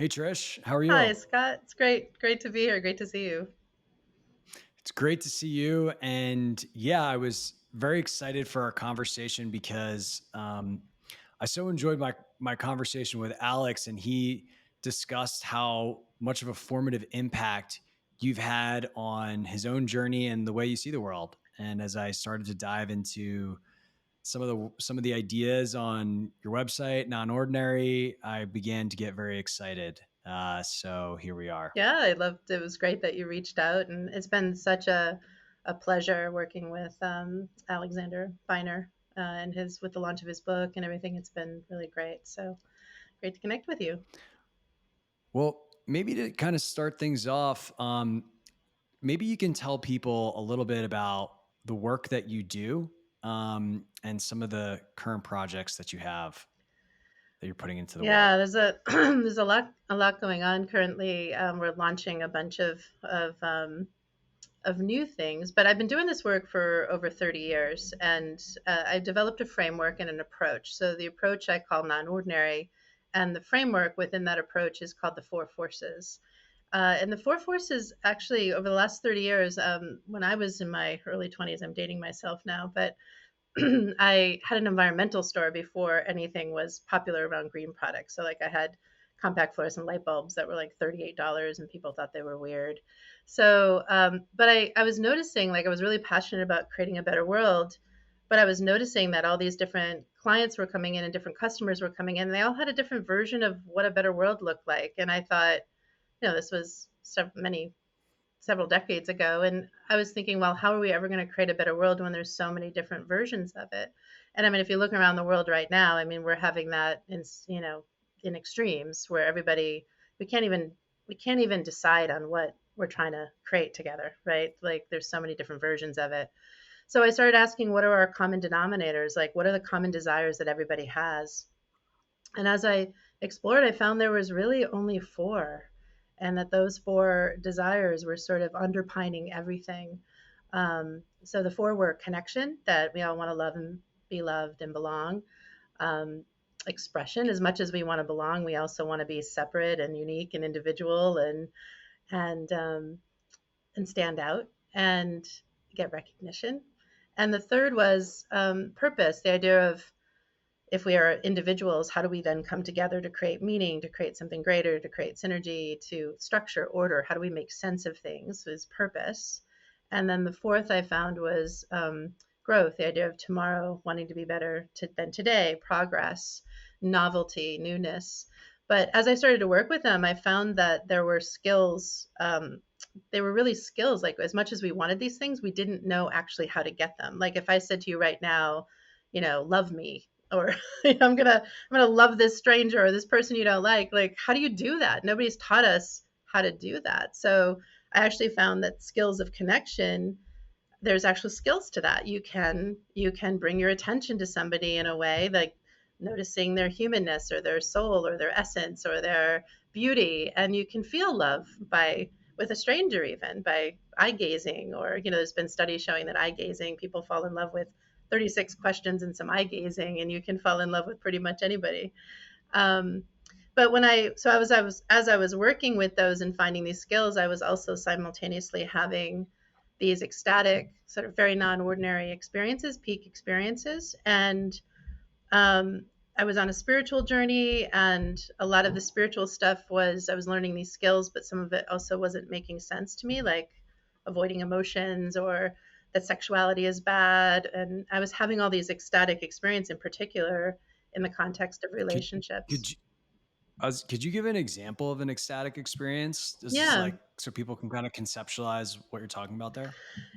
Hey Trish, how are Hi, you? Scott. It's great to be here. Great to see you. It's great to see you. And yeah, I was very excited for our conversation because I so enjoyed my conversation with Alex, and he discussed how much of a formative impact you've had on his own journey and the way you see the world. And as I started to dive into some of the ideas on your website, Nonordinary, I began to get very excited. So here we are. Yeah, I loved it. Was great that you reached out, and it's been such a pleasure working with Alexander Feiner and his with the launch of his book and everything. It's been really great. So great to connect with you. Well, maybe to kind of start things off, maybe you can tell people a little bit about the work that you do, and some of the current projects that you have that you're putting into the world. Yeah, there's a there's a lot going on currently. We're launching a bunch of new things, but I've been doing this work for over 30 years, and I've developed a framework and an approach. So the approach I call non-ordinary, and the framework within that approach is called the four forces. And the four forces, actually, over the last 30 years, when I was in my early 20s, I'm dating myself now, but I had an environmental store before anything was popular around green products. So, like, I had compact fluorescent light bulbs that were like $38, and people thought they were weird. So, but I was noticing, like, I was really passionate about creating a better world. But I was noticing that all these different clients were coming in and different customers were coming in, and they all had a different version of what a better world looked like. And I thought, this was several decades ago. And I was thinking, well, how are we ever going to create a better world when there's so many different versions of it? And I mean, if you look around the world right now, I mean, we're having that in extremes where everybody we can't even we can't even decide on what we're trying to create together, right? Like there's so many different versions of it. So I started asking, what are our common denominators? Like, what are the common desires that everybody has? And as I explored, I found there was really only four, and that those four desires were sort of underpinning everything. So the four were connection, that we all want to love and be loved and belong. Um, Expression, as much as we want to belong, we also want to be separate and unique and individual and and stand out and get recognition. And the third was purpose, the idea of if we are individuals, how do we then come together to create meaning, to create something greater, to create synergy, to structure, order? How do we make sense of things? Is purpose. And then the fourth I found was growth, the idea of tomorrow wanting to be better than today, progress, novelty, newness. But as I started to work with them, I found that there were skills. They were really skills. Like as much as we wanted these things, we didn't know actually how to get them. Like if I said to you right now, love me, or I'm gonna love this stranger or this person you don't like how do you do that? Nobody's taught us how to do that. So I actually found that skills of connection, there's actual skills to that. You can bring your attention to somebody in a way like noticing their humanness or their soul or their essence or their beauty, and you can feel love by with a stranger, even by eye gazing. Or there's been studies showing that eye gazing, people fall in love with 36 questions and some eye gazing, and you can fall in love with pretty much anybody. um, but when I so I was as I was working with those and finding these skills, I was also simultaneously having these ecstatic, sort of very non-ordinary experiences, peak experiences. And um, I was on a spiritual journey, and a lot of the spiritual stuff was I was learning these skills, but some of it also wasn't making sense to me, like avoiding emotions or that sexuality is bad. And I was having all these ecstatic experiences, in particular in the context of Could relationships. could you, could you give an example of an ecstatic experience? This is Yeah. like so people can kind of conceptualize what you're talking about there.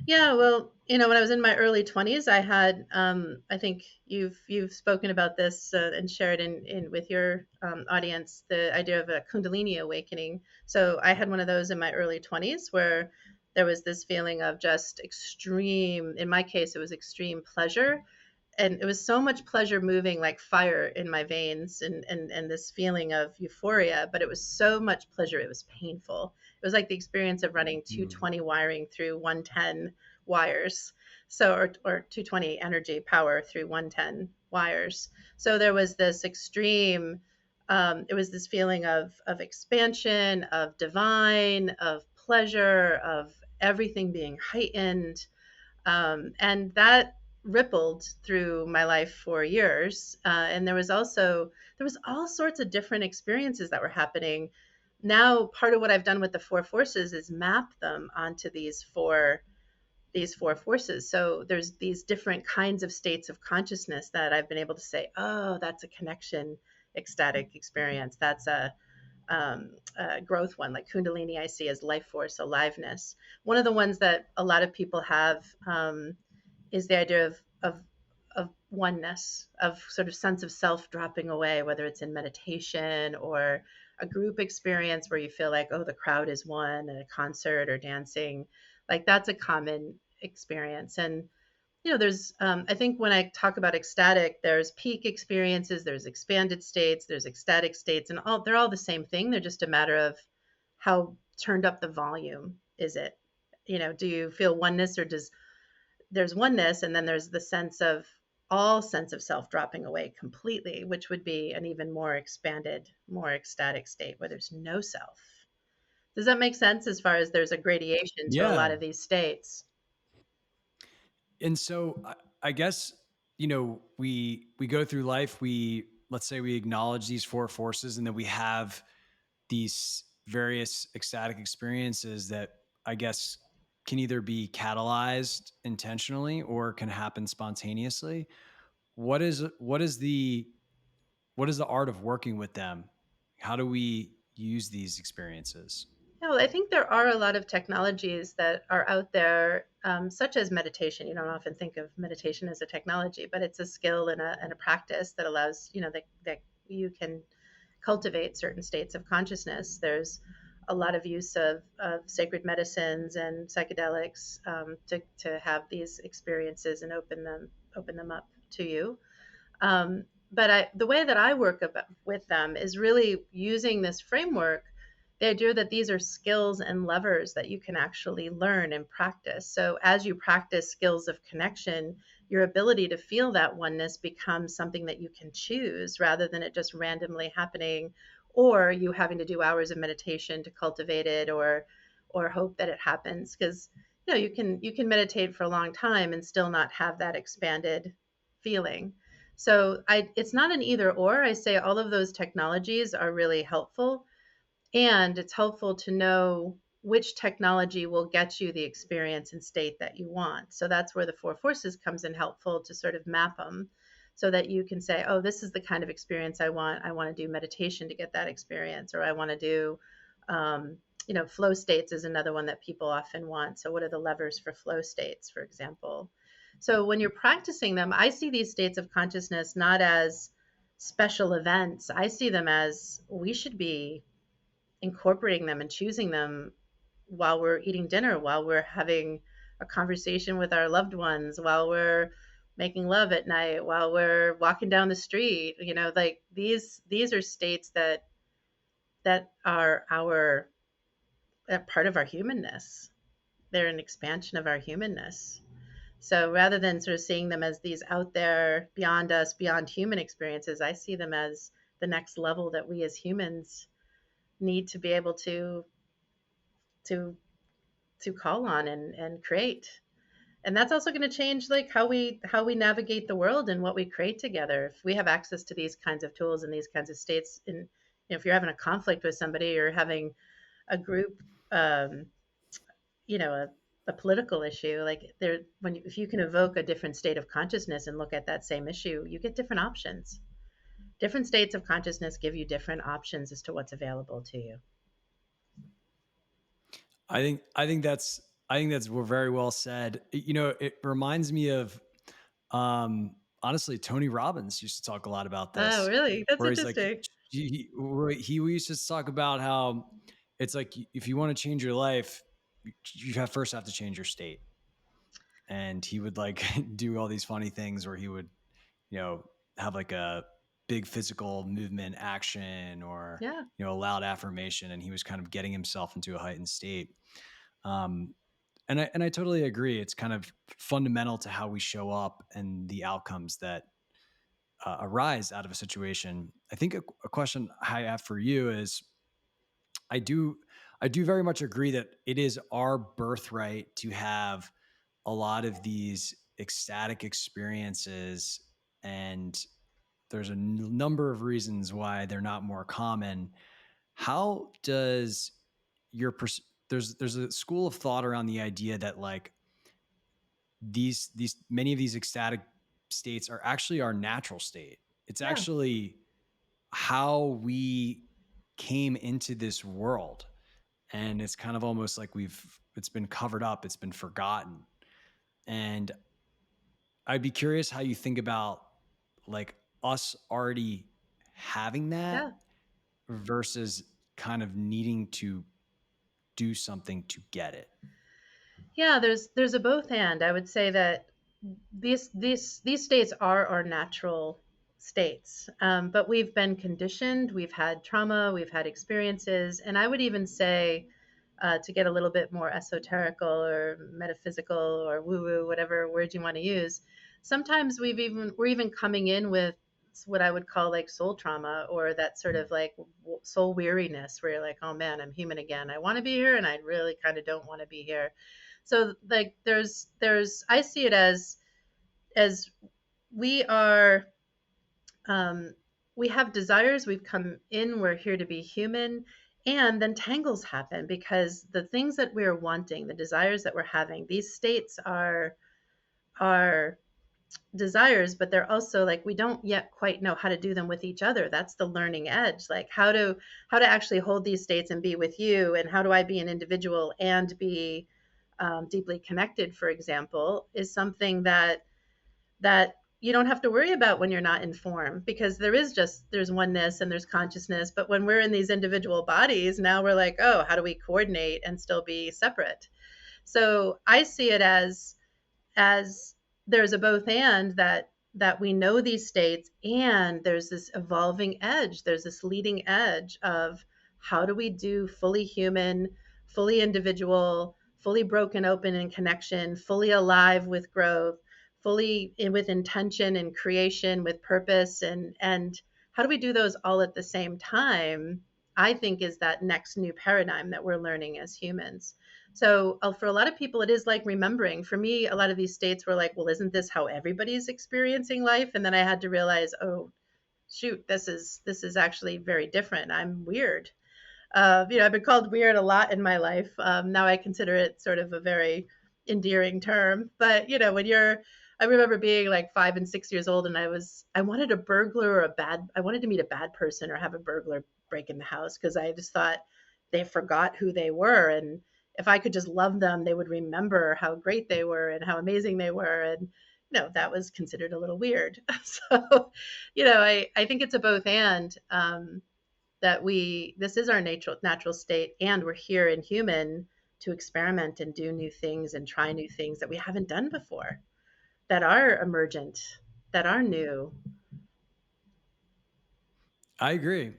Yeah, well, when I was in my early 20s, I had, I think you've spoken about this and shared in with your audience the idea of a Kundalini awakening. So I had one of those in my early 20s where there was this feeling of just extreme, in my case, it was extreme pleasure. And it was so much pleasure moving like fire in my veins, and this feeling of euphoria, but it was so much pleasure it was painful. It was like the experience of running Mm. 220 wiring through 110 wires. So or 220 energy power through 110 wires. So there was this extreme It was this feeling of expansion, of divine, of pleasure, of everything being heightened, and that rippled through my life for years. And there was all sorts of different experiences that were happening. Now, part of what I've done with the four forces is map them onto these four forces. So there's these different kinds of states of consciousness that I've been able to say, oh, that's a connection ecstatic experience. That's a growth one, like Kundalini, I see as life force, aliveness. One of the ones that a lot of people have is the idea of oneness, of sort of sense of self dropping away, whether it's in meditation or a group experience where you feel like, oh, the crowd is one at a concert or dancing. Like that's a common experience. And there's I think when I talk about ecstatic, there's peak experiences, there's expanded states, there's ecstatic states, and they're all the same thing. They're just a matter of how turned up the volume is it. Do you feel oneness, or does there's oneness and then there's the sense of self dropping away completely, which would be an even more expanded, more ecstatic state where there's no self. Does that make sense, as far as there's a gradation to a Yeah. lot of these states? And so I guess, we go through life, let's say we acknowledge these four forces, and then we have these various ecstatic experiences that I guess can either be catalyzed intentionally or can happen spontaneously. What is the art of working with them? How do we use these experiences? Yeah, well, I think there are a lot of technologies that are out there, such as meditation. You don't often think of meditation as a technology, but it's a skill and a practice that allows, that you can cultivate certain states of consciousness. There's a lot of use of sacred medicines and psychedelics, to have these experiences and open them up to you. But the way that I work with them is really using this framework, the idea that these are skills and levers that you can actually learn and practice. So as you practice skills of connection, your ability to feel that oneness becomes something that you can choose rather than it just randomly happening, or you having to do hours of meditation to cultivate it, or hope that it happens. Because you can meditate for a long time and still not have that expanded feeling. So it's not an either or. I say all of those technologies are really helpful, and it's helpful to know which technology will get you the experience and state that you want. So that's where the four forces comes in helpful, to sort of map them so that you can say, oh, this is the kind of experience I want. I want to do meditation to get that experience, or I want to do, flow states is another one that people often want. So what are the levers for flow states, for example? So when you're practicing them, I see these states of consciousness not as special events. I see them as we should be incorporating them and choosing them while we're eating dinner, while we're having a conversation with our loved ones, while we're making love at night, while we're walking down the street. Like these are states that are our part of our humanness. They're an expansion of our humanness. So rather than sort of seeing them as these out there, beyond us, beyond human experiences, I see them as the next level that we as humans need to be able to to call on and create. And that's also going to change, like how we navigate the world and what we create together. If we have access to these kinds of tools and these kinds of states, and if you're having a conflict with somebody, or having a group, um, you know, a, a political issue, like if you can evoke a different state of consciousness and look at that same issue, you get different options. Different states of consciousness give you different options as to what's available to you. I think that's very well said. It reminds me of honestly, Tony Robbins used to talk a lot about Oh, this, really? That's where he's like, interesting. he used to talk about how it's like, if you want to change your life, first have to change your state. And he would like do all these funny things where he would, you know, have like a big physical movement action, or, Yeah. a loud affirmation. And he was kind of getting himself into a heightened state. Um, and I totally agree. It's kind of fundamental to how we show up and the outcomes that arise out of a situation. I think a question I have for you is, I do I do very much agree that it is our birthright to have a lot of these ecstatic experiences, and there's a number of reasons why they're not more common. How does your there's a school of thought around the idea that like these many of these ecstatic states are actually our natural state. It's Yeah. actually how we came into this world, and it's kind of almost like it's been covered up, it's been forgotten. And I'd be curious how you think about like us already having that Yeah. versus kind of needing to do something to get it. Yeah, there's a both and. I would say that these states are our natural states, but we've been conditioned. We've had trauma. We've had experiences, and I would even say, to get a little bit more esoterical or metaphysical or woo woo, whatever word you want to use. Sometimes we're even coming in with what I would call like soul trauma, or that sort of like soul weariness, where you're like, oh man, I'm human again. I want to be here, and I really kind of don't want to be here. So like there's I see it as we are, um, we have desires. We've come in. We're here to be human, and then tangles happen because the things that we're wanting, the desires that we're having, these states are desires, but they're also like we don't yet quite know how to do them with each other. That's the learning edge, like how to actually hold these states and be with you, and how do I be an individual and be deeply connected, for example, is something that you don't have to worry about when you're not in form, because there's oneness and there's consciousness. But when we're in these individual bodies, now we're like, oh, how do we coordinate and still be separate? So I see it as there's a both and, that we know these states, and there's this evolving edge, there's this leading edge of how do we do fully human, fully individual, fully broken open in connection, fully alive with growth, fully with intention and creation, with purpose, and how do we do those all at the same time? I think is that next new paradigm that we're learning as humans. So for a lot of people, it is like remembering. For me, a lot of these states were like, well, isn't this how everybody's experiencing life? And then I had to realize, oh, shoot, this is actually very different. I'm weird. I've been called weird a lot in my life. Now I consider it sort of a very endearing term. But I remember being like 5 and 6 years old, and I wanted a burglar or I wanted to meet a bad person or have a burglar break in the house, because I just thought they forgot who they were, and if I could just love them, they would remember how great they were and how amazing they were, and that was considered a little weird. So, I think it's a both and. That this is our natural state, and we're here in human to experiment and do new things and try new things that we haven't done before, that are emergent, that are new. I agree.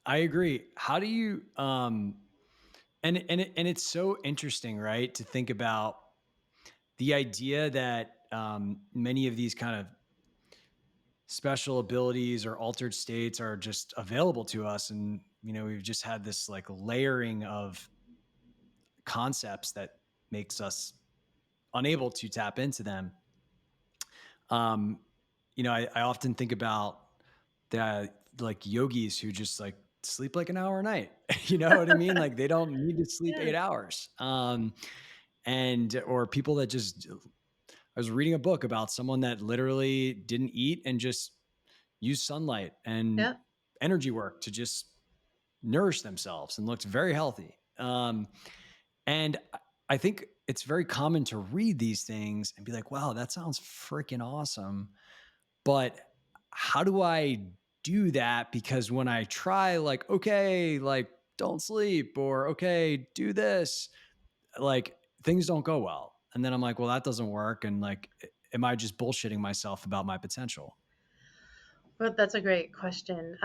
I agree. How do you and it's so interesting, right? To think about the idea that many of these kind of special abilities or altered states are just available to us, and we've just had this like layering of concepts that makes us unable to tap into them. um I often think about the like yogis who just like sleep like an hour a night. You know what I mean? Like they don't need to sleep Yeah. 8 hours. And or people that just, I was reading a book about someone that literally didn't eat and just used sunlight and Yeah. energy work to just nourish themselves and looked very healthy. And I think it's very common to read these things and be like, wow, that sounds freaking awesome. But how do I do that? Because when I try, like, okay, like, don't sleep, or okay, do this, like, things don't go well. And then I'm like, well, that doesn't work. And like, am I just bullshitting myself about my potential? Well, that's a great question.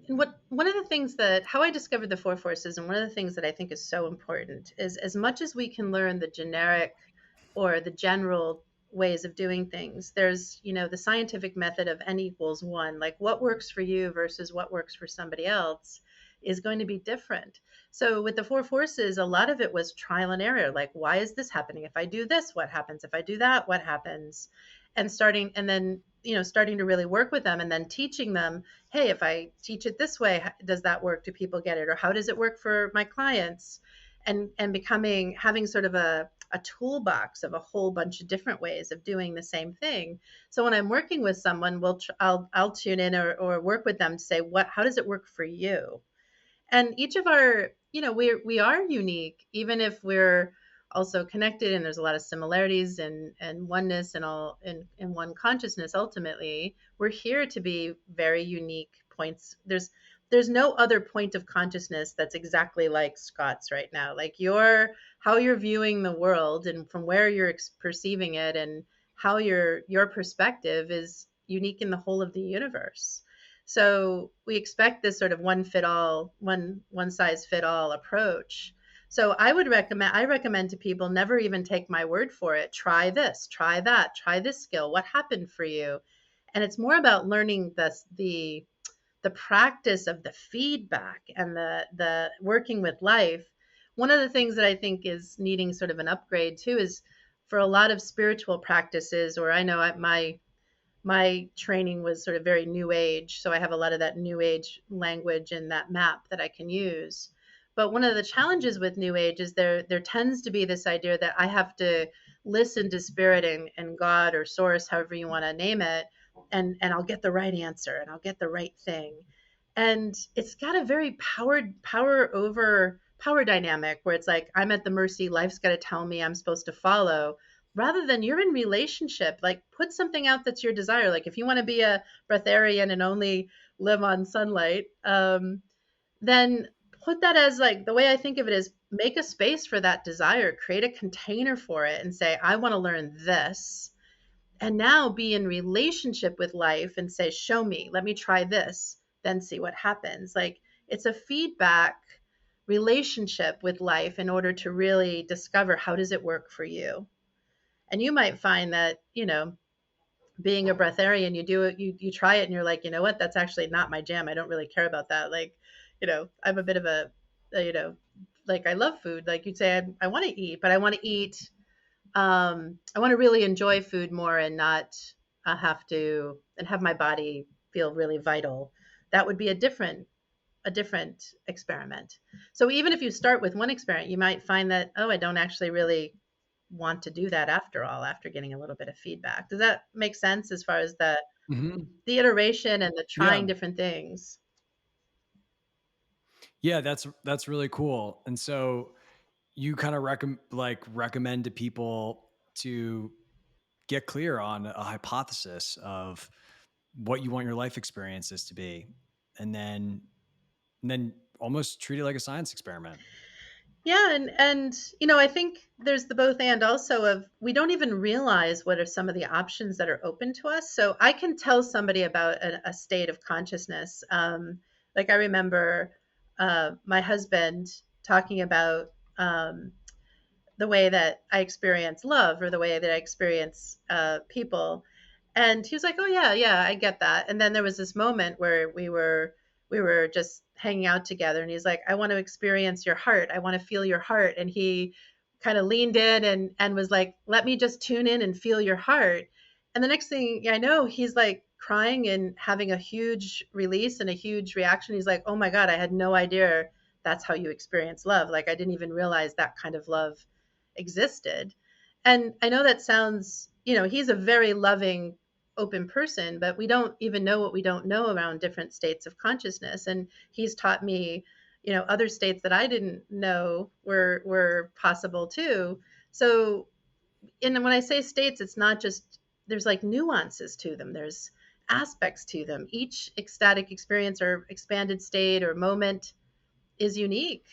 What one of the things that how I discovered the four forces, and one of the things that I think is so important, is as much as we can learn the generic or the general ways of doing things. There's, the scientific method of n equals one, like what works for you versus what works for somebody else is going to be different. So with the four forces, a lot of it was trial and error. Like, why is this happening? If I do this, what happens? If I do that, what happens? And then, starting to really work with them and then teaching them, hey, if I teach it this way, does that work? Do people get it? Or how does it work for my clients? And having sort of a toolbox of a whole bunch of different ways of doing the same thing. So when I'm working with someone, I'll tune in or work with them to say, how does it work for you? And each of our, we are unique, even if we're also connected, and there's a lot of similarities and oneness and all in one consciousness. Ultimately, we're here to be very unique points. There's no other point of consciousness that's exactly like Scott's right now. Like how you're viewing the world and from where you're perceiving it, and how your perspective is unique in the whole of the universe. So we expect this sort of one size fit all approach. So I recommend to people, never even take my word for it. Try this, try that, try this skill. What happened for you? And it's more about learning the practice of the feedback and the working with life. One of the things that I think is needing sort of an upgrade too is for a lot of spiritual practices, or I know my training was sort of very new age, so I have a lot of that new age language and that map that I can use. But one of the challenges with new age is there tends to be this idea that I have to listen to spirit and God or source, however you want to name it, and I'll get the right answer and I'll get the right thing. And it's got a very power dynamic where it's like I'm at the mercy, life's got to tell me I'm supposed to follow, rather than you're in relationship. Like, put something out that's your desire. Like, if you want to be a breatharian and only live on sunlight, then put that as, like, the way I think of it is, make a space for that desire, create a container for it, and say, I want to learn this. And now be in relationship with life and say, show me, let me try this, then see what happens. Like, it's a feedback relationship with life in order to really discover, how does it work for you? And you might find that, being a breatharian, you do it, you try it, and you're like, you know what, that's actually not my jam. I don't really care about that. Like, I'm a bit of like, I love food. Like, you'd say, I want to eat, but I want to eat. I want to really enjoy food more and not have my body feel really vital. That would be a different experiment. So even if you start with one experiment, you might find that, oh, I don't actually really want to do that after all, after getting a little bit of feedback. Does that make sense as far as Mhm. the iteration and the Yeah. trying different things? Yeah, that's really cool. And so you kind of recommend to people to get clear on a hypothesis of what you want your life experiences to be, and then almost treat it like a science experiment. Yeah, and I think there's the both and also of, we don't even realize what are some of the options that are open to us. So I can tell somebody about a state of consciousness. Like, I remember my husband talking about the way that I experience love, or the way that I experience people. And he was like, "Oh yeah, yeah, I get that." And then there was this moment where we were just hanging out together, and he's like, "I want to experience your heart. I want to feel your heart." And he kind of leaned in and was like, "Let me just tune in and feel your heart." And the next thing I know, he's like crying and having a huge release and a huge reaction. He's like, "Oh my God, I had no idea that's how you experience love. Like, I didn't even realize that kind of love existed." And I know that sounds, he's a very loving, open person, but we don't even know what we don't know around different states of consciousness. And he's taught me, other states that I didn't know were possible too. So, and when I say states, it's not just, there's like nuances to them. There's aspects to them. Each ecstatic experience or expanded state or moment is unique.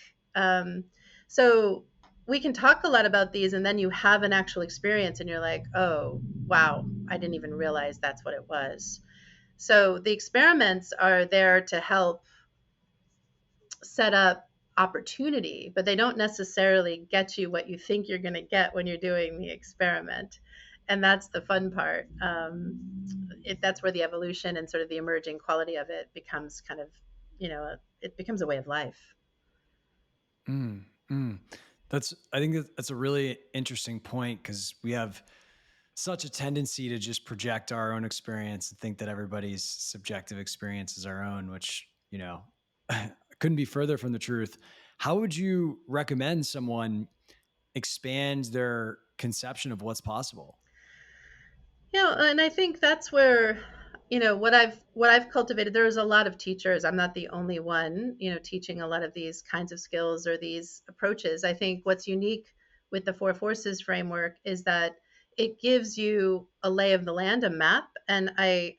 So we can talk a lot about these, and then you have an actual experience, and you're like, oh, wow, I didn't even realize that's what it was. So the experiments are there to help set up opportunity, but they don't necessarily get you what you think you're going to get when you're doing the experiment. And that's the fun part. That's where the evolution and sort of the emerging quality of it becomes kind of, it becomes a way of life. Mm, mm. I think that's a really interesting point because we have such a tendency to just project our own experience and think that everybody's subjective experience is our own, which, couldn't be further from the truth. How would you recommend someone expand their conception of what's possible? And I think that's where, what I've cultivated. There's a lot of teachers. I'm not the only one, teaching a lot of these kinds of skills or these approaches. I think what's unique with the Four Forces framework is that it gives you a lay of the land, a map, and a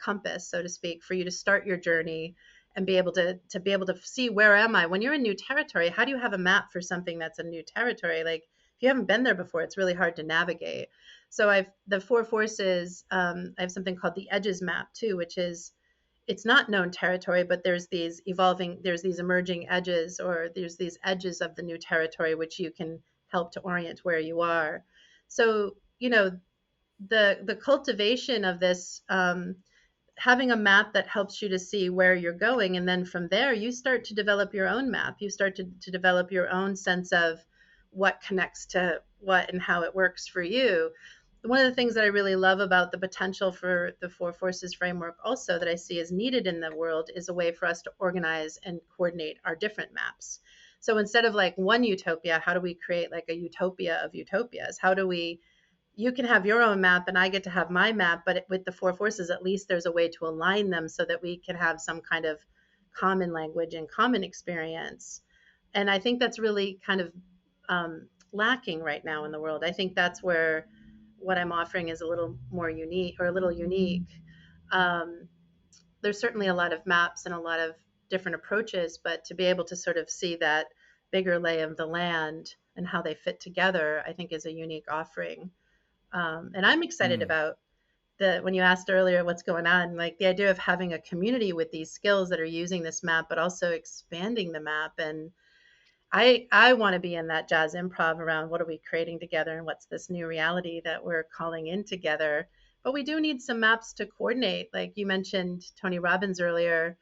compass, so to speak, for you to start your journey and be able to see, where am I when you're in new territory. How do you have a map for something that's a new territory? Like, if you haven't been there before, it's really hard to navigate. So I've the four forces. I have something called the edges map too, which is, it's not known territory, but there's these emerging edges, or there's these edges of the new territory, which you can help to orient where you are. So, the cultivation of this, having a map that helps you to see where you're going. And then from there, you start to develop your own map. You start to develop your own sense of what connects to what and how it works for you. One of the things that I really love about the potential for the Four Forces framework, also, that I see as needed in the world, is a way for us to organize and coordinate our different maps. So instead of like one utopia, how do we create like a utopia of utopias? How do we You can have your own map and I get to have my map, but with the four forces, at least there's a way to align them so that we can have some kind of common language and common experience. And I think that's really kind of lacking right now in the world. I think that's where what I'm offering is a little more unique, or a little unique. Um, there's certainly a lot of maps and a lot of different approaches, but to be able to sort of see that bigger lay of the land and how they fit together, I think is a unique offering. And I'm excited Mm, about when you asked earlier what's going on, like the idea of having a community with these skills that are using this map, but also expanding the map. And I want to be in that jazz improv around what are we creating together and what's this new reality that we're calling in together. But we do need some maps to coordinate. Like you mentioned Tony Robbins earlier,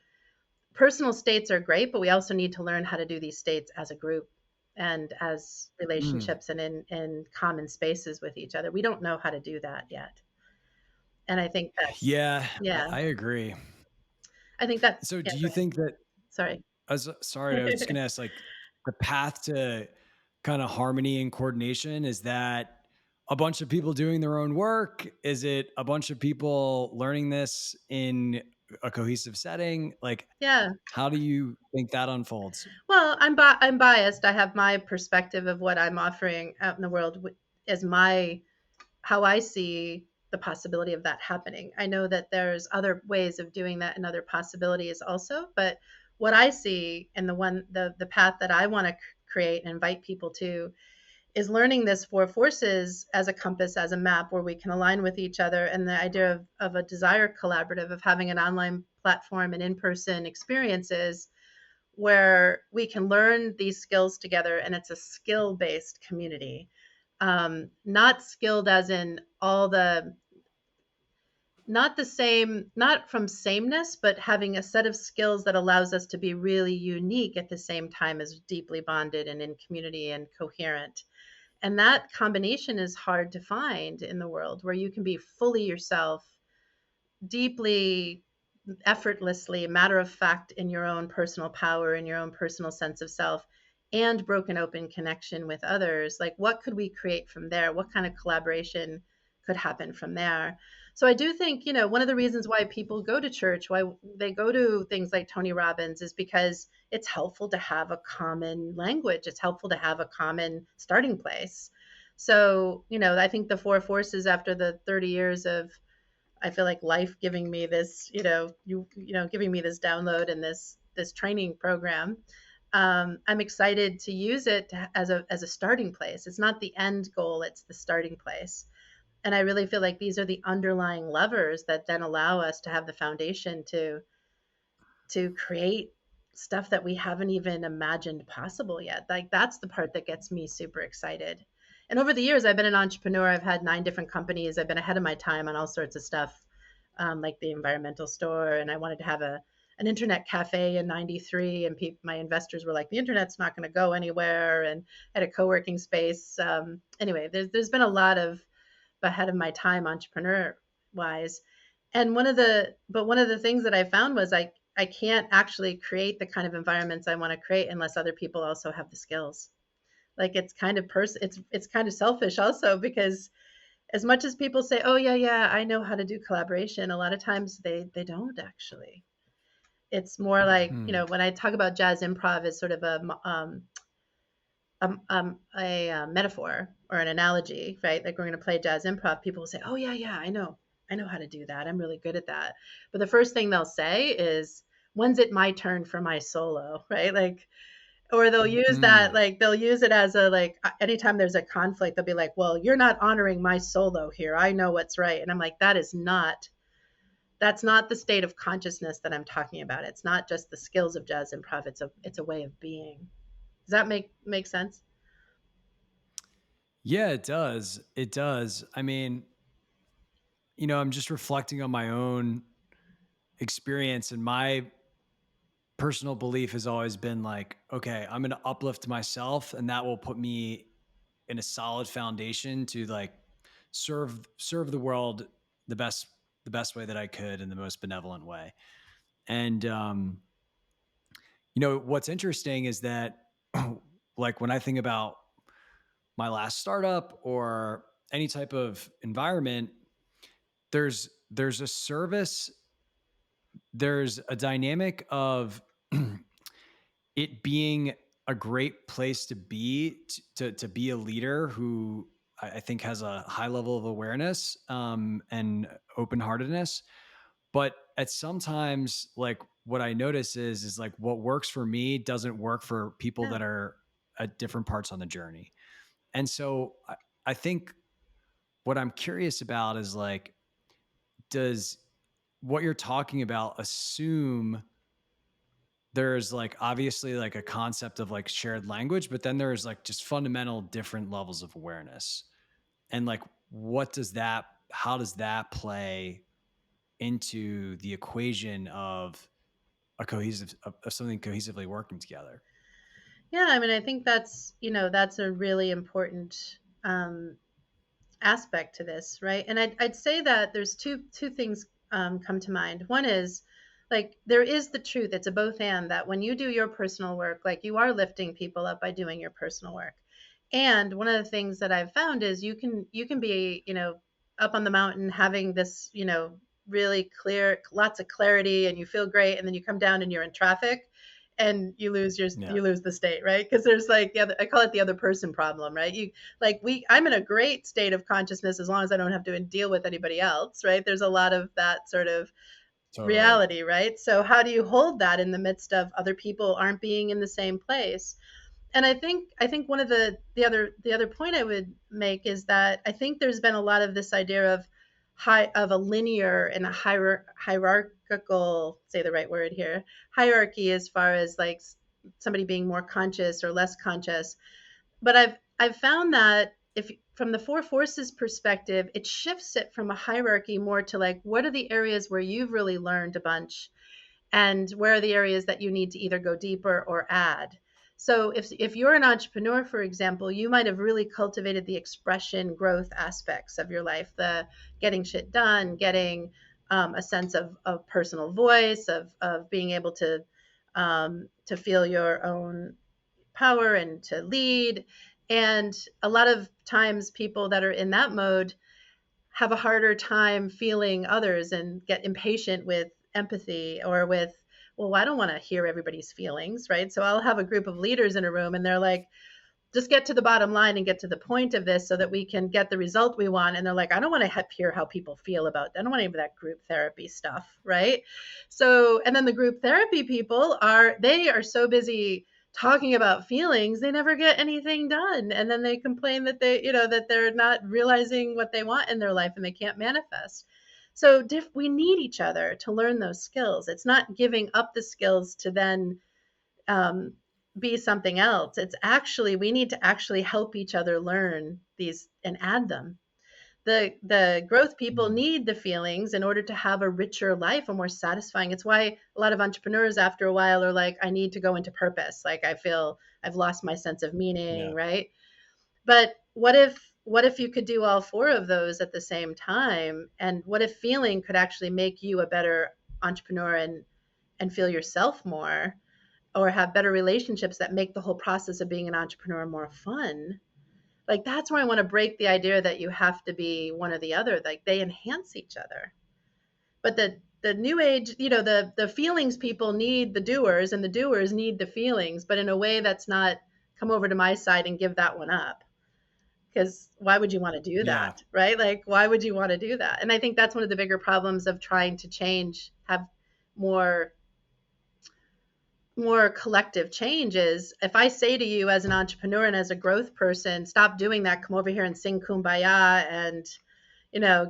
personal states are great, but we also need to learn how to do these states as a group and as mm. relationships and in common spaces with each other. We don't know how to do that yet. And I think that's, Yeah, yeah, I agree. I think that, So yeah, do go you ahead. think that Sorry. sorry, I was just gonna ask, like, the path to kind of harmony and coordination, is that a bunch of people doing their own work? Is it a bunch of people learning this in a cohesive setting? Like, Yeah. how do you think that unfolds? Well, I'm biased. I have my perspective of what I'm offering out in the world as my how I see the possibility of that happening. I know that there's other ways of doing that and other possibilities also, but what I see, and the path that I want to create and invite people to, is learning this four forces as a compass, as a map where we can align with each other, and the idea of a desire collaborative, of having an online platform and in-person experiences where we can learn these skills together, and it's a skill-based community. Not skilled as in all the not the same, not from sameness, but having a set of skills that allows us to be really unique at the same time as deeply bonded and in community and coherent. And that combination is hard to find in the world, where you can be fully yourself, deeply, effortlessly, matter of fact, in your own personal power, in your own personal sense of self, and broken open connection with others. Like, what could we create from there? What kind of collaboration could happen from there? So I do think, one of the reasons why people go to church, why they go to things like Tony Robbins, is because it's helpful to have a common language. It's helpful to have a common starting place. So, I think the four forces, after the 30 years of, I feel like, life giving me this, giving me this download and this training program. I'm excited to use it as a starting place. It's not the end goal; it's the starting place. And I really feel like these are the underlying levers that then allow us to have the foundation to create stuff that we haven't even imagined possible yet. Like, that's the part that gets me super excited. And over the years, I've been an entrepreneur. I've had 9 different companies. I've been ahead of my time on all sorts of stuff, like the environmental store. And I wanted to have an internet cafe in '93. And my investors were like, the internet's not going to go anywhere. And I had a co working space. Anyway, there's been a lot of ahead of my time entrepreneur wise. And one of the things that I found was I can't actually create the kind of environments I want to create unless other people also have the skills. Like it's kind of selfish also, because as much as people say, "Oh yeah, I know how to do collaboration," a lot of times they don't actually. It's more like, Hmm. when I talk about jazz improv as sort of a metaphor or an analogy, right? Like we're going to play jazz improv. People will say, "Oh yeah, I know how to do that. I'm really good at that." But the first thing they'll say is, "When's it my turn for my solo?" Right? Like, or they'll use that, Mm. like they'll use it as a like anytime there's a conflict, they'll be like, "Well, you're not honoring my solo here. I know what's right." And I'm like, that's not the state of consciousness that I'm talking about. It's not just the skills of jazz improv. It's a way of being. Does that make sense? Yeah, it does. It does. I mean, I'm just reflecting on my own experience, and my personal belief has always been like, okay, I'm going to uplift myself, and that will put me in a solid foundation to like serve the world the best the best way that I could in the most benevolent way. And what's interesting is that like when I think about my last startup or any type of environment, there's a service, there's a dynamic of it being a great place to be, to be a leader who I think has a high level of awareness, and open heartedness. But at sometimes, like what I notice is like what works for me doesn't work for people Yeah. that are at different parts on the journey. And so I think what I'm curious about is like, does what you're talking about assume there's like obviously like a concept of like shared language, but then there's like just fundamental different levels of awareness. And like, how does that play into the equation of of something cohesively working together? Yeah, I mean, I think that's a really important um, aspect to this, right? And I'd say that there's two things come to mind. One is like there is the truth. It's a both and that when you do your personal work, like you are lifting people up by doing your personal work. And one of the things that I've found is you can be up on the mountain having this really clear, lots of clarity, and you feel great, and then you come down and you're in traffic and Yeah, you lose the state, right? Because there's like I call it the other person problem, right? I'm in a great state of consciousness as long as I don't have to deal with anybody else, right? There's a lot of that sort of totally. reality, right? So how do you hold that in the midst of other people aren't being in the same place? And I think one of the other point I would make is that I think there's been a lot of this idea of a linear and a hierarchical, say the right word here, hierarchy, as far as like somebody being more conscious or less conscious. But I've found that if from the four forces perspective, it shifts it from a hierarchy more to like what are the areas where you've really learned a bunch, and where are the areas that you need to either go deeper or add. So if you're an entrepreneur, for example, you might have really cultivated the expression growth aspects of your life, the getting shit done, getting a sense of personal voice, of being able to feel your own power and to lead. And a lot of times people that are in that mode have a harder time feeling others and get impatient with empathy or with, well, I don't want to hear everybody's feelings, right? So I'll have a group of leaders in a room and they're like, just get to the bottom line and get to the point of this so that we can get the result we want. And they're like, I don't want to hear how people feel about, I don't want any of that group therapy stuff, right? So, and then the group therapy people they are so busy talking about feelings, they never get anything done. And then they complain that that they're not realizing what they want in their life and they can't manifest. So we need each other to learn those skills. It's not giving up the skills to then um, be something else. It's actually, we need to actually help each other learn these and add them. The growth people Mm. need the feelings in order to have a richer life, a more satisfying. It's why a lot of entrepreneurs after a while are like, I need to go into purpose. Like I feel I've lost my sense of meaning, Yeah. right? But what if you could do all four of those at the same time? And what if feeling could actually make you a better entrepreneur and feel yourself more, or have better relationships that make the whole process of being an entrepreneur more fun? Like that's where I want to break the idea that you have to be one or the other. Like they enhance each other. But the new age, the feelings people need the doers, and the doers need the feelings, but in a way that's not, come over to my side and give that one up. Because why would you want to do Yeah. that, right? Like why would you want to do that? And I think that's one of the bigger problems of trying to change, have more more collective change. Is if I say to you as an entrepreneur and as a growth person, stop doing that, come over here and sing kumbaya and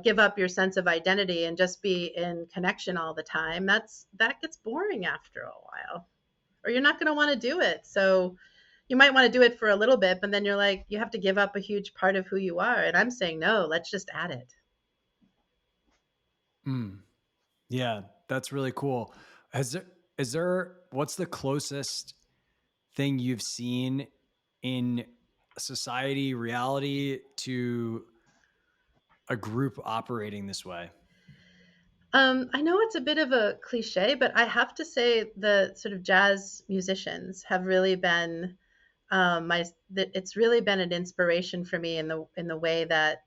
give up your sense of identity and just be in connection all the time, that gets boring after a while, or you're not going to want to do it. So you might want to do it for a little bit, but then you're like, you have to give up a huge part of who you are. And I'm saying, no, let's just add it. Mm. Yeah, that's really cool. Has there is there what's the closest thing you've seen in society, reality to a group operating this way? I know it's a bit of a cliche, but I have to say the sort of jazz musicians have really been, it's really been an inspiration for me in the way that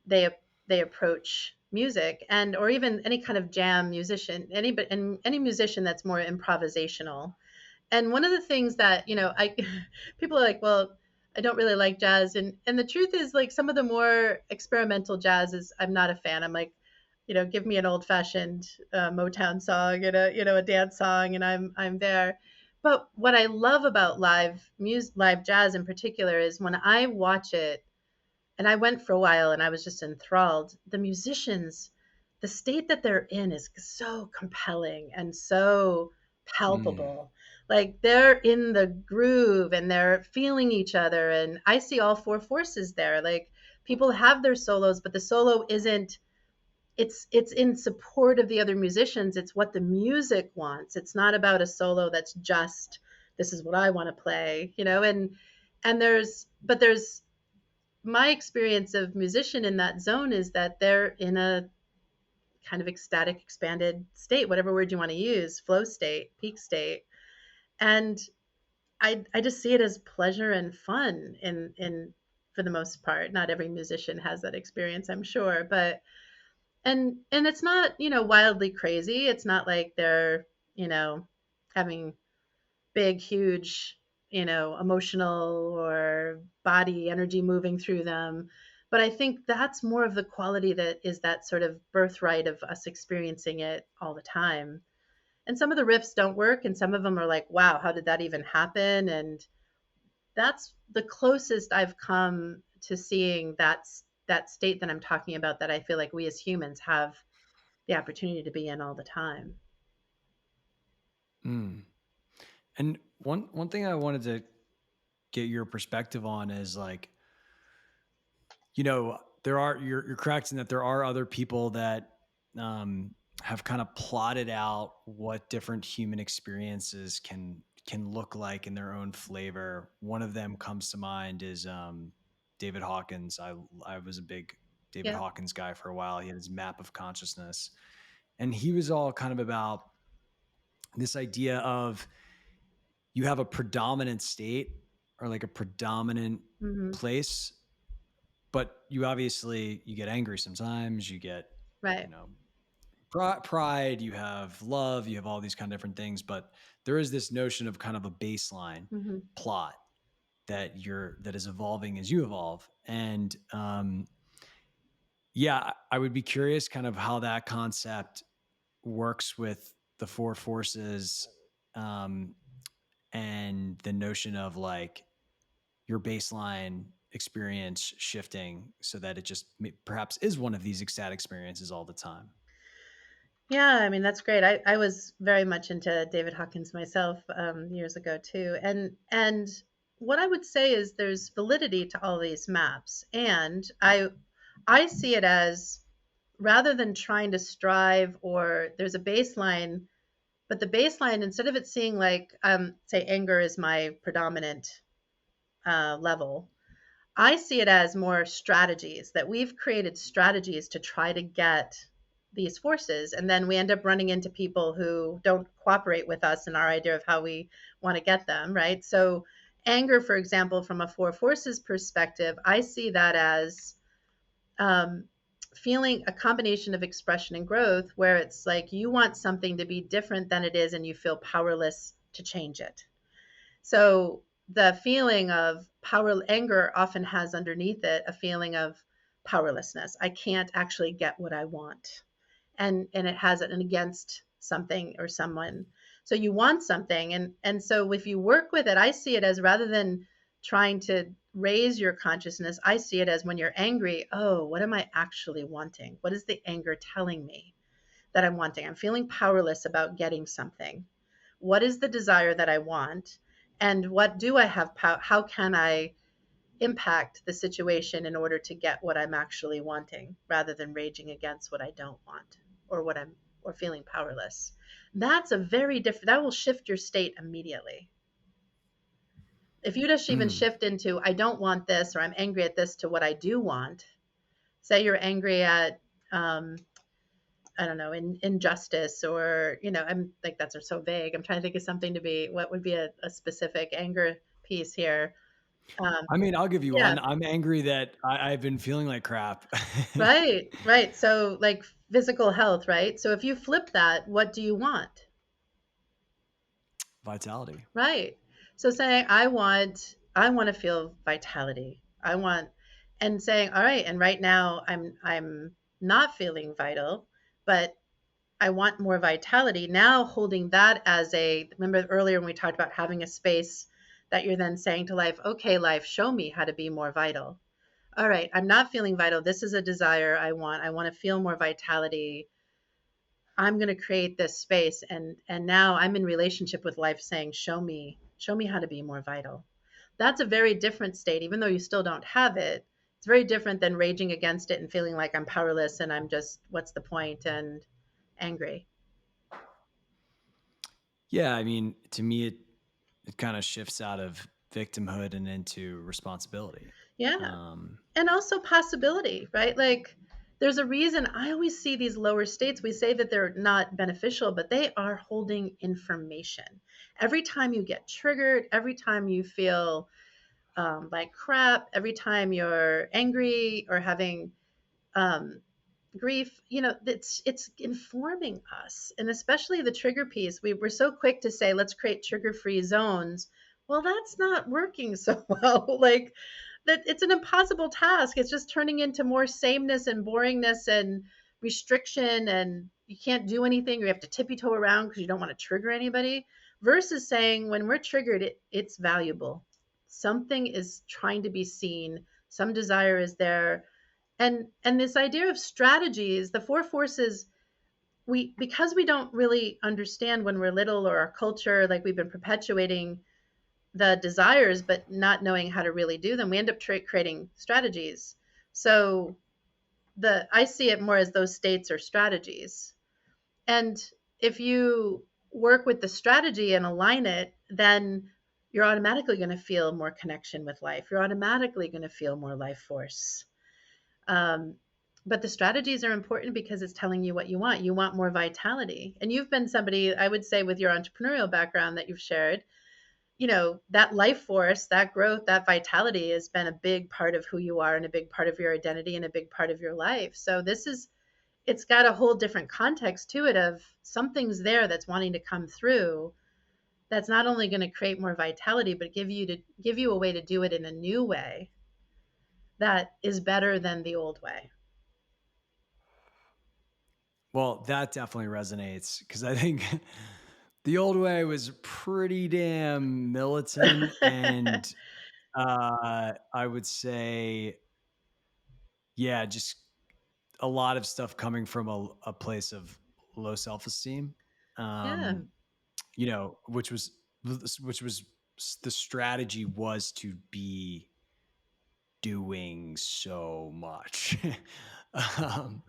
they they approach music, and or even any kind of jam musician, any musician that's more improvisational. And one of the things that, I people are like, well, I don't really like jazz, and the truth is, like, some of the more experimental jazz is, I'm not a fan. I'm like, give me an old fashioned Motown song and a dance song, and I'm there. But what I love about live jazz in particular is when I watch it, and I went for a while and I was just enthralled. The musicians, the state that they're in is so compelling and so Mm. palpable. Like they're in the groove and they're feeling each other. And I see all four forces there. Like people have their solos, but the solo isn't, it's in support of the other musicians. It's what the music wants. It's not about a solo that's just, this is what I want to play, and there's my experience of musician in that zone is that they're in a kind of ecstatic, expanded state, whatever word you want to use, flow state, peak state. And I just see it as pleasure and fun in for the most part. Not every musician has that experience, I'm sure, but and it's not, wildly crazy. It's not like they're, you know, having big, huge, emotional or body energy moving through them. But I think that's more of the quality that is that sort of birthright of us experiencing it all the time. And some of the riffs don't work, and some of them are like, wow, how did that even happen? And that's the closest I've come to seeing that state that I'm talking about, that I feel like we as humans have the opportunity to be in all the time. Mm. And one thing I wanted to get your perspective on is like, there are you're correct in that there are other people that um, have kind of plotted out what different human experiences can look like in their own flavor. One of them comes to mind is David Hawkins. I was a big David Yeah. Hawkins guy for a while. He had his map of consciousness, and he was all kind of about this idea of you have a predominant state or like a predominant Hmm. place, but you get angry sometimes, you get, you Right. know, pride, you have love, you have all these kind of different things, but there is this notion of kind of a baseline Hmm. plot that is evolving as you evolve. And yeah, I would be curious kind of how that concept works with the four forces, um, and the notion of like your baseline experience shifting so that it just perhaps is one of these ecstatic experiences all the time. Yeah, I mean, that's great. I was very much into David Hawkins myself years ago too. And what I would say is there's validity to all these maps. And I see it as rather than trying to strive or there's a baseline, but the baseline, instead of it seeing like, say, anger is my predominant level, I see it as more strategies that we've created strategies to try to get these forces. And then we end up running into people who don't cooperate with us in our idea of how we want to get them, right? So, anger, for example, from a four forces perspective, I see that as um, feeling a combination of expression and growth where it's like you want something to be different than it is and you feel powerless to change it. So the feeling of power, anger often has underneath it a feeling of powerlessness. I can't actually get what I want. And it has an against something or someone. So you want something and so if you work with it, I see it as rather than trying to raise your consciousness, I see it as when you're angry, oh, what am I actually wanting? What is the anger telling me that I'm wanting? I'm feeling powerless about getting something. What is the desire that I want? And what do I have how can I impact the situation in order to get what I'm actually wanting rather than raging against what I don't want or what I'm or feeling powerless. That's a very different that will shift your state immediately. If you just even Mm. shift into I don't want this or I'm angry at this to what I do want. Say you're angry at um, I don't know, injustice or, I'm like, that's so vague. I'm trying to think of something to be, what would be a specific anger piece here. Um, I mean, I'll give you yeah, one. I'm angry that I've been feeling like crap. right, right. So like physical health, right? So if you flip that, what do you want? Vitality. Right. So saying, I want to feel vitality. I want, and saying, all right, and right now I'm not feeling vital, but I want more vitality. Now holding that as a remember earlier when we talked about having a space that you're then saying to life, okay, life, show me how to be more vital. All right, I'm not feeling vital. This is a desire I want. I want to feel more vitality. I'm going to create this space and now I'm in relationship with life saying, show me how to be more vital. That's a very different state even though you still don't have it. It's very different than raging against it and feeling like I'm powerless and I'm just what's the point and angry. Yeah, I mean, to me, it kind of shifts out of victimhood and into responsibility. Yeah. Um, And also possibility, right? Like there's a reason I always see these lower states. We say that they're not beneficial, but they are holding information. Every time you get triggered, every time you feel like crap, every time you're angry or having um, grief, it's informing us, and especially the trigger piece. We're so quick to say, let's create trigger-free zones. Well, that's not working so well. Like that, it's an impossible task. It's just turning into more sameness and boringness and restriction, and you can't do anything. Or you have to tippy toe around because you don't want to trigger anybody. Versus saying, when we're triggered, it's valuable. Something is trying to be seen. Some desire is there, and this idea of strategies, the four forces, we because we don't really understand when we're little or our culture, like we've been perpetuating the desires but not knowing how to really do them, we end up creating strategies. So the I see it more as those states or strategies. And if you work with the strategy and align it, then you're automatically going to feel more connection with life. You're automatically going to feel more life force. Um, but the strategies are important because it's telling you what you want. You want more vitality. And you've been somebody, I would say, with your entrepreneurial background that you've shared, that life force, that growth, that vitality has been a big part of who you are and a big part of your identity and a big part of your life. So it's got a whole different context to it of something's there that's wanting to come through that's not only going to create more vitality, but give you a way to do it in a new way that is better than the old way. well, that definitely resonates because I think the old way was pretty damn militant and I would say, yeah, just a lot of stuff coming from a place of low self-esteem. Yeah. Um, you know, which was the strategy was to be doing so much um,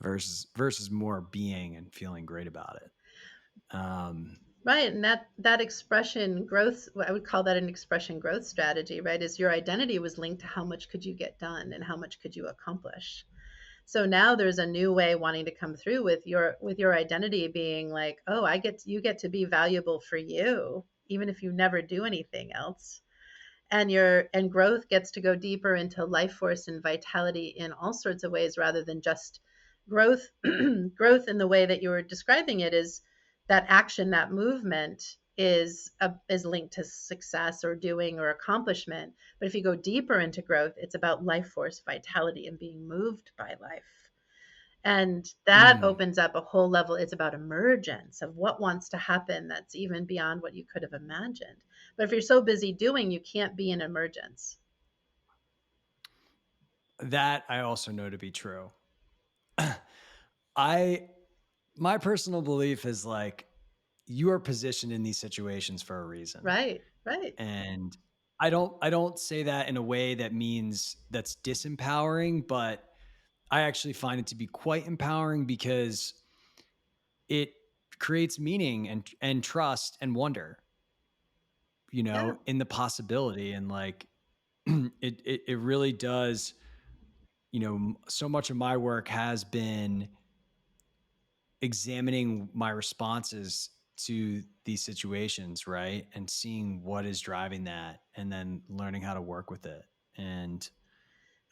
versus more being and feeling great about it. Right. And that expression growth, I would call that an expression growth strategy, right? Is your identity was linked to how much could you get done and how much could you accomplish. So now there's a new way wanting to come through with your identity being like, oh, you get to be valuable for you, even if you never do anything else. And growth gets to go deeper into life force and vitality in all sorts of ways rather than just growth. Growth in the way that you were describing it is that action, that movement is linked to success or doing or accomplishment. But if you go deeper into growth, it's about life force, vitality, and being moved by life. And that mm, opens up a whole level. It's about emergence of what wants to happen that's even beyond what you could have imagined. But if you're so busy doing, you can't be in emergence. that I also know to be true. I My personal belief is like you are positioned in these situations for a reason. Right, right. And I don't say that in a way that means that's disempowering, but I actually find it to be quite empowering because it creates meaning and trust and wonder, you Yeah, know, in the possibility. And like it really does, you know, so much of my work has been examining my responses to these situations, right? And seeing what is driving that and then learning how to work with it. And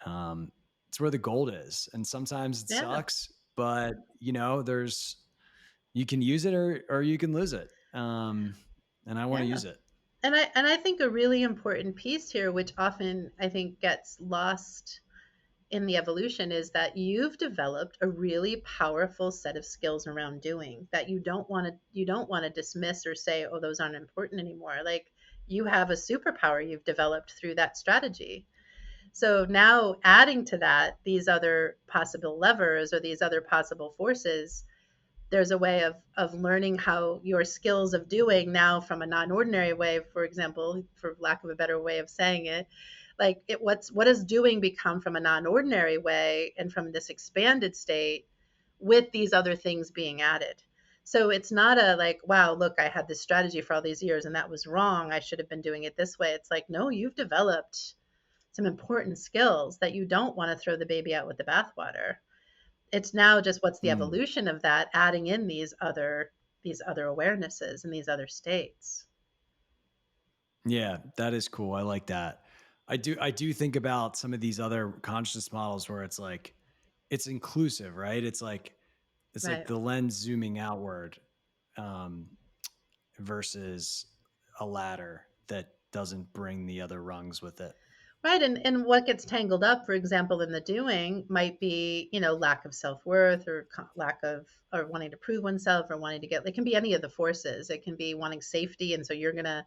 um it's where the gold is. And sometimes it yeah, sucks, but you know, there's you can use it or you can lose it. And I want to yeah. use it. And I think a really important piece here, which often I think gets lost in the evolution, is that you've developed a really powerful set of skills around doing that you don't want to dismiss or say, oh, those aren't important anymore. Like you have a superpower you've developed through that strategy. So now adding to that these other possible levers or these other possible forces, there's a way of learning how your skills of doing now from a non-ordinary way, for example, for lack of a better way of saying it, like what does doing become from a non-ordinary way and from this expanded state with these other things being added. So it's not a like, wow, look, I had this strategy for all these years and that was wrong, I should have been doing it this way. It's like, no, you've developed some important skills that you don't want to throw the baby out with the bathwater. It's now just what's the Mm. evolution of that, adding in these other awarenesses and these other states. Yeah, that is cool. I like that. I do think about some of these other conscious models where it's like it's inclusive, right? It's like Right. the lens zooming outward um versus a ladder that doesn't bring the other rungs with it. Right. And what gets tangled up, for example, in the doing might be, lack of self-worth or lack of, or wanting to prove oneself or wanting to get, it can be any of the forces. It can be wanting safety. And so you're going to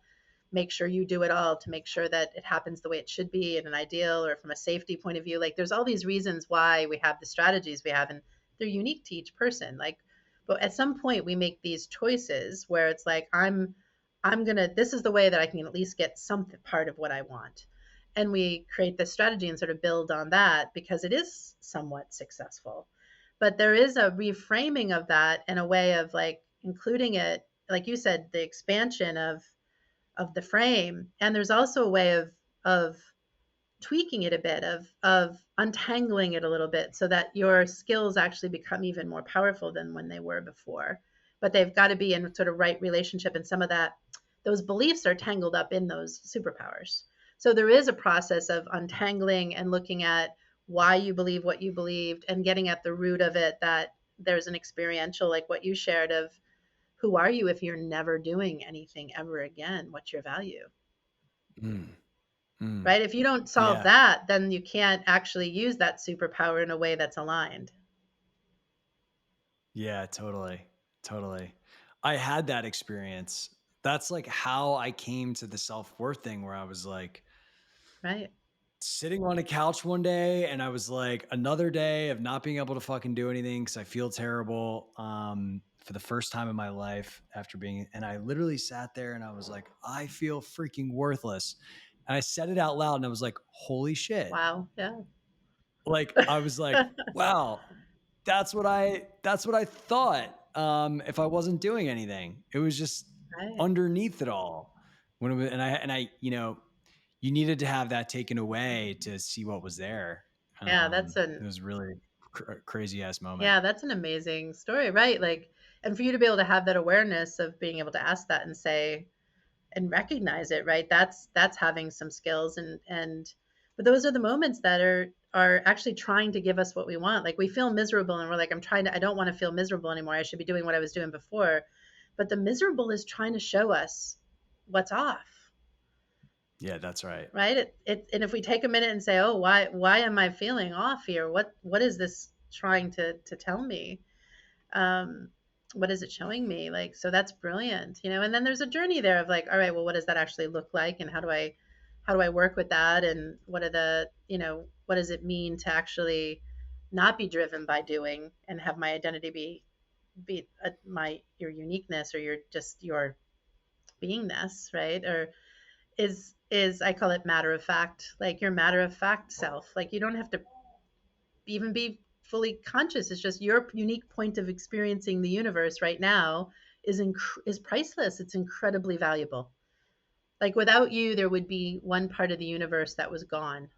make sure you do it all to make sure that it happens the way it should be in an ideal or from a safety point of view. Like there's all these reasons why we have the strategies we have, and they're unique to each person. Like, but at some point we make these choices where it's like, I'm going to, this is the way that I can at least get some part of what I want. And we create this strategy and sort of build on that because it is somewhat successful. But there is a reframing of that in a way of like including it, like you said, the expansion of the frame. And there's also a way of tweaking it a bit, of untangling it a little bit so that your skills actually become even more powerful than when they were before. But they've got to be in sort of right relationship, and some of that, those beliefs are tangled up in those superpowers. So there is a process of untangling and looking at why you believe what you believed and getting at the root of it, that there's an experiential, like what you shared, of who are you if you're never doing anything ever again? What's your value? Mm, mm. Right? If you don't solve Yeah. that, then you can't actually use that superpower in a way that's aligned. Yeah, totally. Totally. I had that experience. That's like how I came to the self-worth thing where I was like, Right? sitting on a couch one day and I was like, another day of not being able to fucking do anything because I feel terrible for the first time in my life after being, and I literally sat there and I was like, I feel freaking worthless. And I said it out loud and I was like, holy shit. Wow. Yeah. Like, I was like, wow, that's what I thought. If I wasn't doing anything, it was just Right. underneath it all. When it was, and I, you needed to have that taken away to see what was there. Yeah, that's It an was really crazy ass moment. yeah, that's an amazing story, right? Like, and for you to be able to have that awareness of being able to ask that and say and recognize it, right? That's having some skills and but those are the moments that are actually trying to give us what we want. Like we feel miserable and we're like, I don't want to feel miserable anymore. I should be doing what I was doing before. But the miserable is trying to show us what's off, Yeah, that's right. right? And if we take a minute and say, oh, why am I feeling off here? What is this trying to tell me? um what is it showing me? Like, so that's brilliant, and then there's a journey there of like, all right, well, what does that actually look like, and how do I work with that, and what are the, what does it mean to actually not be driven by doing and have my identity be my your uniqueness, or your beingness, right? Or is I call it matter of fact, like your matter of fact self. Like you don't have to even be fully conscious. It's just your unique point of experiencing the universe right now is priceless. It's incredibly valuable. Like without you, there would be one part of the universe that was gone.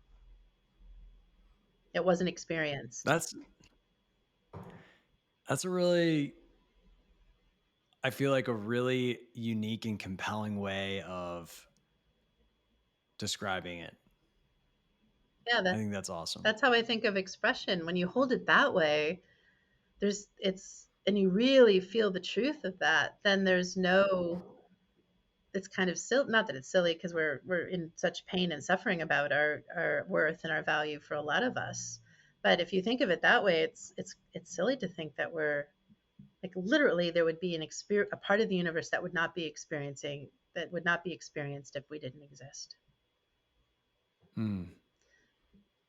It wasn't experienced. That's that's a really, I feel like a really unique and compelling way of describing it. Yeah, I think that's awesome. that's how I think of expression. When you hold it that way, and you really feel the truth of that, then there's no it's kind of silly. Not that it's silly, because we're in such pain and suffering about our worth and our value for a lot of us. But if you think of it that way, it's silly to think that we're like, literally there would be a part of the universe that would not be experiencing that would not be experienced if we didn't exist. Mm,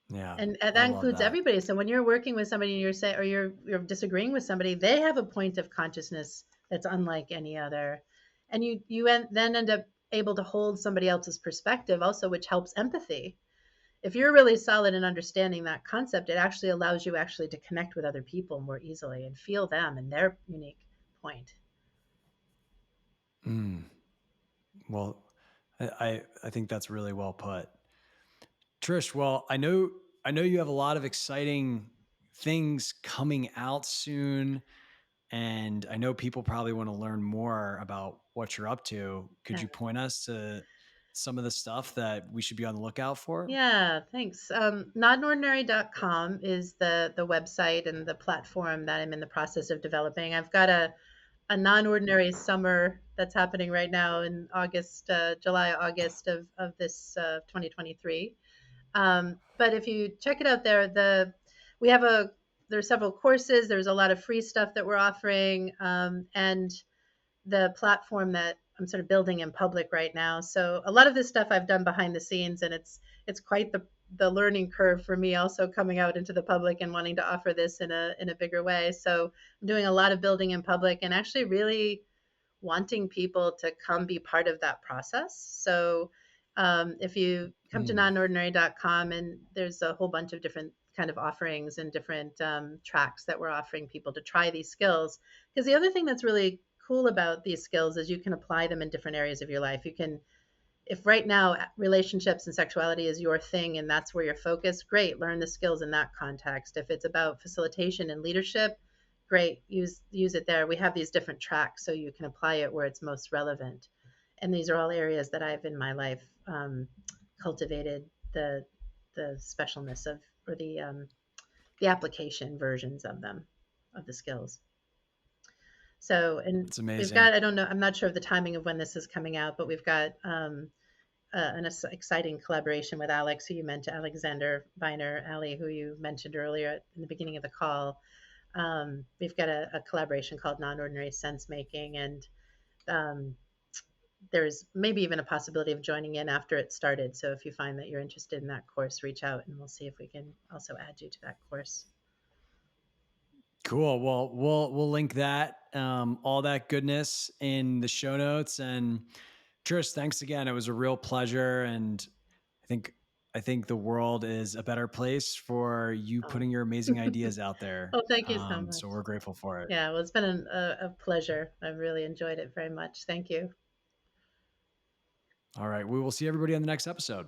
yeah, And I that love includes that. everybody. So when you're working with somebody and you're disagreeing with somebody, they have a point of consciousness that's unlike any other, and then end up able to hold somebody else's perspective also, which helps empathy. If you're really solid in understanding that concept, it actually allows you actually to connect with other people more easily and feel them and their unique point. Mm, well, I think that's really well put. Trish, well, I know you have a lot of exciting things coming out soon, and I know people probably want to learn more about what you're up to. Could Yeah. you point us to some of the stuff that we should be on the lookout for? Yeah, thanks. Nonordinary.com is the website and the platform that I'm in the process of developing. I've got a non-ordinary summer that's happening right now in August, July, August of this 2023. But if you check it out there, we have there's several courses. There's a lot of free stuff that we're offering, and the platform that I'm sort of building in public right now. So a lot of this stuff I've done behind the scenes, and it's quite the learning curve for me also coming out into the public and wanting to offer this in a bigger way. So I'm doing a lot of building in public and actually really wanting people to come be part of that process. So if you come to Mm, nonordinary.com, and there's a whole bunch of different kind of offerings and different tracks that we're offering people to try these skills. Because the other thing that's really cool about these skills is you can apply them in different areas of your life. You can, if right now relationships and sexuality is your thing and that's where you're focused, great, learn the skills in that context. If it's about facilitation and leadership, great, use it there. We have these different tracks so you can apply it where it's most relevant. And these are all areas that I've in my life cultivated the specialness of, or the application versions of them, of the skills. So, and it's we've amazing. got, I don't know, I'm not sure of the timing of when this is coming out, but we've got an exciting collaboration with Alex, who you mentioned, Alexander Viner, Ali, who you mentioned earlier in the beginning of the call. We've got a collaboration called Non-Ordinary Sense Making, and um, there's maybe even a possibility of joining in after it started. So if you find that you're interested in that course, reach out and we'll see if we can also add you to that course. Cool. Well, we'll link that, all that goodness in the show notes. And Trish, thanks again. It was a real pleasure, and I think I think the world is a better place for you Oh, putting your amazing ideas out there. well, thank you so much. So we're grateful for it. Yeah, well, it's been a pleasure. I've really enjoyed it very much. Thank you. All right, we will see everybody on the next episode.